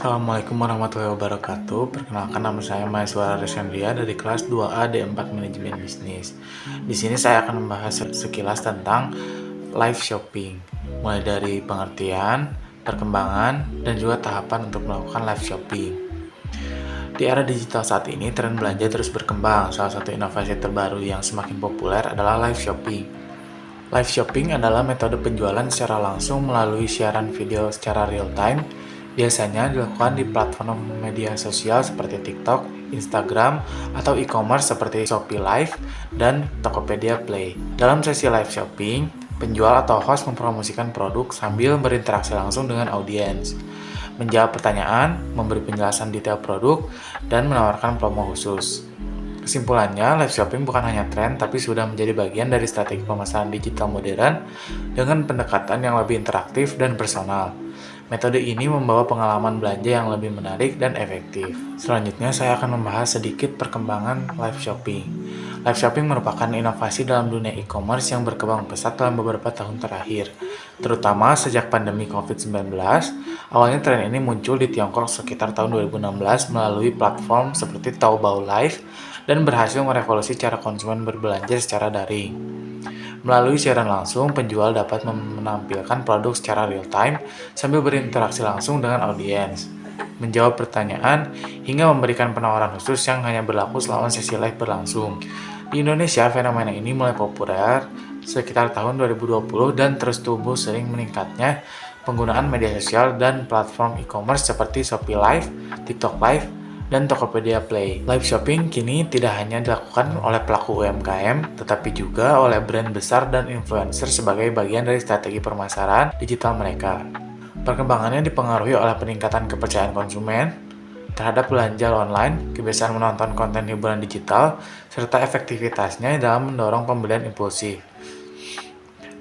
Assalamualaikum warahmatullahi wabarakatuh. Perkenalkan, nama saya Maheswara Resendria dari kelas 2A D4 Manajemen Bisnis. Di sini saya akan membahas sekilas tentang live shopping, mulai dari pengertian, perkembangan, dan juga tahapan untuk melakukan live shopping. Di era digital saat ini, tren belanja terus berkembang. Salah satu inovasi terbaru yang semakin populer adalah live shopping. Live shopping adalah metode penjualan secara langsung melalui siaran video secara real time. Biasanya dilakukan di platform media sosial seperti TikTok, Instagram, atau e-commerce seperti Shopee Live dan Tokopedia Play. Dalam sesi live shopping, penjual atau host mempromosikan produk sambil berinteraksi langsung dengan audiens, menjawab pertanyaan, memberi penjelasan detail produk, dan menawarkan promo khusus. Kesimpulannya, live shopping bukan hanya tren, tapi sudah menjadi bagian dari strategi pemasaran digital modern dengan pendekatan yang lebih interaktif dan personal. Metode ini membawa pengalaman belanja yang lebih menarik dan efektif. Selanjutnya, saya akan membahas sedikit perkembangan live shopping. Live shopping merupakan inovasi dalam dunia e-commerce yang berkembang pesat dalam beberapa tahun terakhir, terutama sejak pandemi COVID-19. Awalnya tren ini muncul di Tiongkok sekitar tahun 2016 melalui platform seperti Taobao Live dan berhasil merevolusi cara konsumen berbelanja secara daring. Melalui siaran langsung, penjual dapat menampilkan produk secara real time sambil berinteraksi langsung dengan audiens, menjawab pertanyaan, hingga memberikan penawaran khusus yang hanya berlaku selama sesi live berlangsung. Di Indonesia, fenomena ini mulai populer sekitar tahun 2020 dan terus tumbuh sering meningkatnya penggunaan media sosial dan platform e-commerce seperti Shopee Live, TikTok Live, dan Tokopedia Play. Live shopping kini tidak hanya dilakukan oleh pelaku UMKM, tetapi juga oleh brand besar dan influencer sebagai bagian dari strategi pemasaran digital mereka. Perkembangannya dipengaruhi oleh peningkatan kepercayaan konsumen terhadap belanja online, kebiasaan menonton konten hiburan digital, serta efektivitasnya dalam mendorong pembelian impulsif.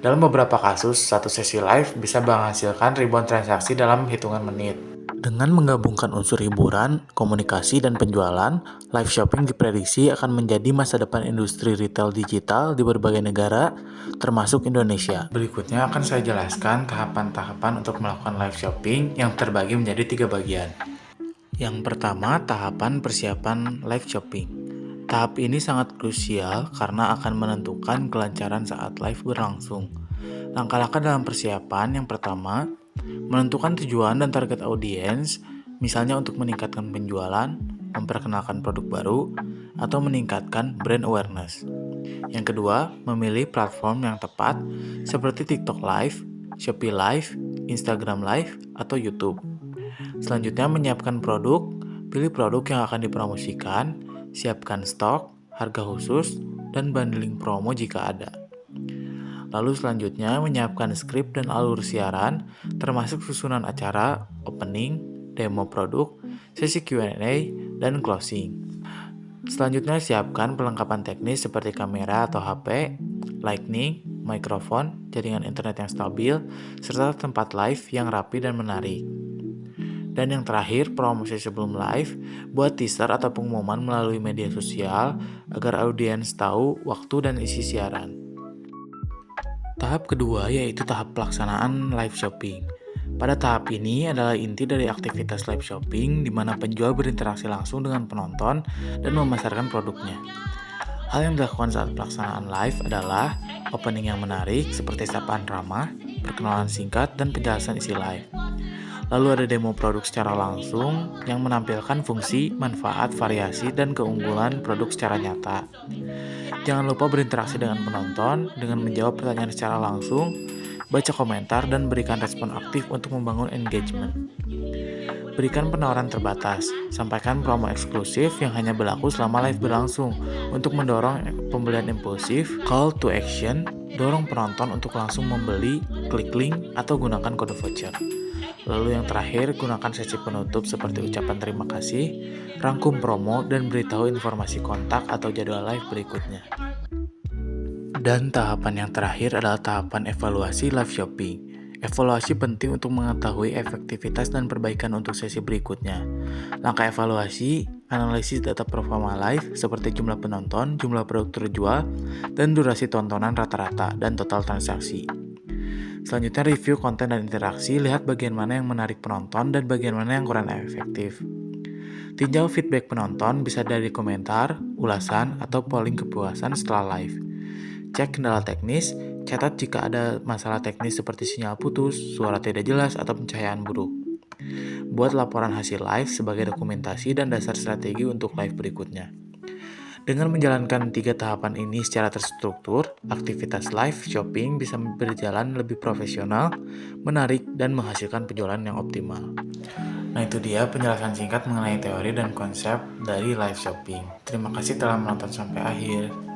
Dalam beberapa kasus, satu sesi live bisa menghasilkan ribuan transaksi dalam hitungan menit. Dengan menggabungkan unsur hiburan, komunikasi, dan penjualan, live shopping diprediksi akan menjadi masa depan industri retail digital di berbagai negara, termasuk Indonesia. Berikutnya akan saya jelaskan tahapan-tahapan untuk melakukan live shopping yang terbagi menjadi 3 bagian. Yang pertama, tahapan persiapan live shopping. Tahap ini sangat krusial karena akan menentukan kelancaran saat live berlangsung. Langkah-langkah dalam persiapan yang pertama, menentukan tujuan dan target audiens, misalnya untuk meningkatkan penjualan, memperkenalkan produk baru, atau meningkatkan brand awareness. Yang kedua, memilih platform yang tepat seperti TikTok Live, Shopee Live, Instagram Live, atau YouTube. Selanjutnya, menyiapkan produk, pilih produk yang akan dipromosikan, siapkan stok, harga khusus, dan bundling promo jika ada. Lalu selanjutnya menyiapkan skrip dan alur siaran, termasuk susunan acara, opening, demo produk, sesi Q&A, dan closing. Selanjutnya siapkan perlengkapan teknis seperti kamera atau HP, lightning, mikrofon, jaringan internet yang stabil, serta tempat live yang rapi dan menarik. Dan yang terakhir, promosi sebelum live, buat teaser atau pengumuman melalui media sosial agar audiens tahu waktu dan isi siaran. Tahap kedua yaitu tahap pelaksanaan live shopping. Pada tahap ini adalah inti dari aktivitas live shopping di mana penjual berinteraksi langsung dengan penonton dan memasarkan produknya. Hal yang dilakukan saat pelaksanaan live adalah opening yang menarik seperti sapaan ramah, perkenalan singkat, dan penjelasan isi live. Lalu ada demo produk secara langsung yang menampilkan fungsi, manfaat, variasi, dan keunggulan produk secara nyata. Jangan lupa berinteraksi dengan penonton dengan menjawab pertanyaan secara langsung, baca komentar, dan berikan respon aktif untuk membangun engagement. Berikan penawaran terbatas, sampaikan promo eksklusif yang hanya berlaku selama live berlangsung untuk mendorong pembelian impulsif. Call to action, dorong penonton untuk langsung membeli, klik link, atau gunakan kode voucher. Lalu yang terakhir, gunakan sesi penutup seperti ucapan terima kasih, rangkum promo, dan beritahu informasi kontak atau jadwal live berikutnya. Dan tahapan yang terakhir adalah tahapan evaluasi live shopping. Evaluasi penting untuk mengetahui efektivitas dan perbaikan untuk sesi berikutnya. Langkah evaluasi, analisis data performa live seperti jumlah penonton, jumlah produk terjual, dan durasi tontonan rata-rata, dan total transaksi. Selanjutnya review konten dan interaksi, lihat bagian mana yang menarik penonton dan bagian mana yang kurang efektif. Tinjau feedback penonton bisa dari komentar, ulasan, atau polling kepuasan setelah live. Cek kendala teknis, catat jika ada masalah teknis seperti sinyal putus, suara tidak jelas, atau pencahayaan buruk. Buat laporan hasil live sebagai dokumentasi dan dasar strategi untuk live berikutnya. Dengan menjalankan 3 tahapan ini secara terstruktur, aktivitas live shopping bisa berjalan lebih profesional, menarik, dan menghasilkan penjualan yang optimal. Nah, itu dia penjelasan singkat mengenai teori dan konsep dari live shopping. Terima kasih telah menonton sampai akhir.